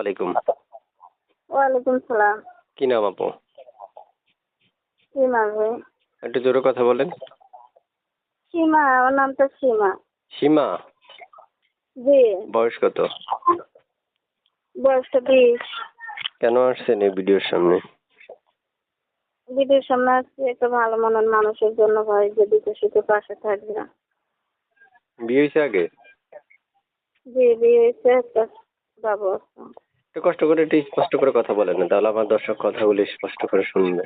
আলাইকুম। ওয়ালাইকুম সালাম। কি নাম আপু? সীমা ভাই। একটু জোরে কথা বলেন। সীমা, আমার নামটা সীমা। সীমা, জি। বয়স কত? বয়সটা 20। কেন আসছেন এই ভিডিওর সামনে? বিদের সামনে আসছি একটা ভালো মনের মানুষের জন্য ভাই, যে দুঃখে সুখে পাশে থাকবে না। বিয়ে হয়েছে আগে? জি, বিয়ে হয়েছে, একটা বাবু আছে। একটু স্পষ্ট করে কথা বলেন না, তাহলে আমার দর্শক কথাগুলি স্পষ্ট করে শুনবে।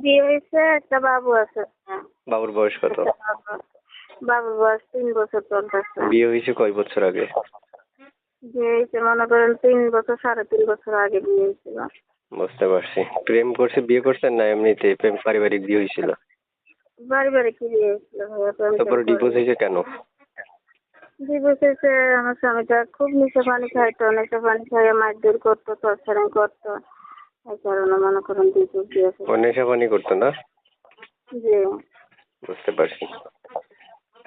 বিয়ে হয়েছে, একটা বাবু আছে। বাবুর বয়স কত? বাবুর বয়স 3 বছর চলতেছে। বিয়ে হয়েছে কয় বছর আগে? বিয়ে হয়েছে মনে করেন 3 বছর 3.5 বছর আগে বিয়ে হয়েছিল। বুঝতে পারছি। প্রেম করছে, বিয়ে করছেন না এমনিতে প্রেম পারিবারিক বিয়ে হয়েছিল? পারিবারিক বিয়ে হয়েছিল ভাইয়া, প্রেম টেম তারপরে ডিভোর্স করিনি। হয়েছে কেন? ডিভোর্স হয়েছে, আমার স্বামীটা খুব নেশা পানি খাইতো, নেশা পানি খাইয়ে মারধর করতো, টর্চারিং করতো। এই কারণে মনে করেন ডিভোর্স দিয়েছে। ও নেশা পানি করতো না? জি। বুঝতে পারছি।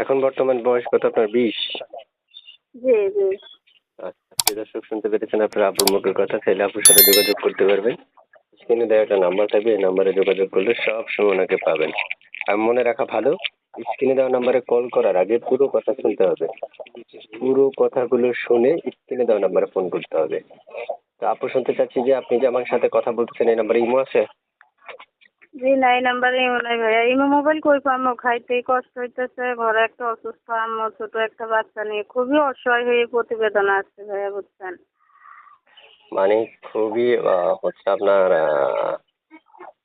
এখন বর্তমান বয়স কত আপনার? 20? জি জি। আচ্ছা, প্রিয় দর্শক শুনতে পেরেছেন আপনার আপুর মুখের কথা। চাইলে আপুর সাথে যোগাযোগ করতে পারবেন। স্ক্রিনে দেওয়া একটা নাম্বার থাকবে, এই নাম্বারে যোগাযোগ করলে সব সময় ওনাকে পাবেন। আর মনে রাখা ভালো, স্ক্রিনে দেওয়া নাম্বারে কল করার আগে পুরো কথা শুনতে হবে। পুরো কথাগুলো শুনে স্ক্রিনে দেওয়া নাম্বারে ফোন করতে হবে। তো আপু শুনতে চাচ্ছি যে আপনি যে আমার সাথে কথা বলতেছেন, এই নাম্বারে ইমো আছে? জি না, এই নাম্বারে ইমো নাই ভাইয়া। ইমো মোবাইল কই পামো? খাইতেই কষ্ট হইতেছে, ঘরে একটা অসুস্থ আম্মু, ছোট একটা বাচ্চা নিয়ে খুবই অসহায় হয়ে প্রতিবেদন আসছে ভাইয়া, বুঝছেন? মানে খুবই হচ্ছে আপনার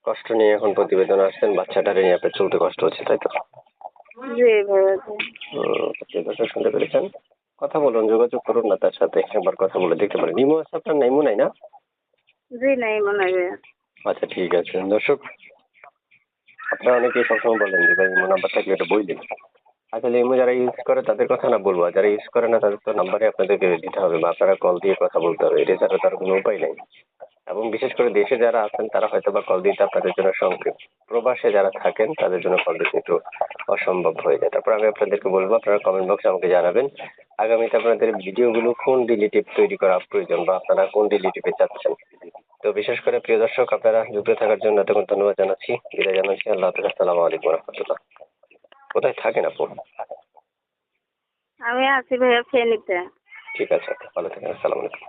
কষ্ট নিয়ে এখন প্রতিবেদন আসছেন, বাচ্চাটারে নিয়ে আপনার চলতে কষ্ট হচ্ছে, তাই তো? জি ভাইয়া জি। প্রিয় দর্শক শুনতে পেরেছেন। কথা বলুন, যোগাযোগ করুন না তার সাথে, একবার কথা বলে দেখতে পারেন। ইমো আছে আপনার? না ইমো নাই না? জি না, ইমো নাই ভাইয়া। আচ্ছা ঠিক আছে। দর্শক, আপনারা অনেকেই সবসময় বলেন যে ভাই ইমো নাম্বার থাকলে এটা বই দিন। আসলে ইমো যারা ইউজ করে তাদের কথা না বলবো, আর যারা ইউজ করে না তাদের তো নাম্বারে আপনাদেরকে দিতে হবে বা আপনারা কল দিয়ে কথা বলতে হবে, এটা ছাড়া তার কোনো উপায় নেই। এবং বিশেষ করে দেশে যারা আছেন তারা হয়তো বা কল দিতে আপনাদের জন্য সংক্ষেপ, প্রবাসে যারা থাকেন তাদের জন্য কল দিতে একটু অসম্ভব হয়ে যায়। তারপর আমি আপনাদেরকে বলবো আপনারা কমেন্ট বক্সে আমাকে জানাবেন আগামীতে আপনাদের ভিডিওগুলো কোন রিলেটিভ তৈরি করা প্রয়োজন বা আপনারা কোন রিলেটিভে চাচ্ছেন। তো বিশেষ করে প্রিয় দর্শক, আপনারা যুক্ত থাকার জন্য এতক্ষণ ধন্যবাদ জানাচ্ছি, বিদায় জানাচ্ছি। আল্লাহ হাফেজ। আসসালামু আলাইকুম রহমতুল্লাহ। কোথায় থাকেন আপু? আমি আছি ভাইয়া ফেনীতে। ঠিক আছে, ভালো থাকেন। আসসালামু আলাইকুম।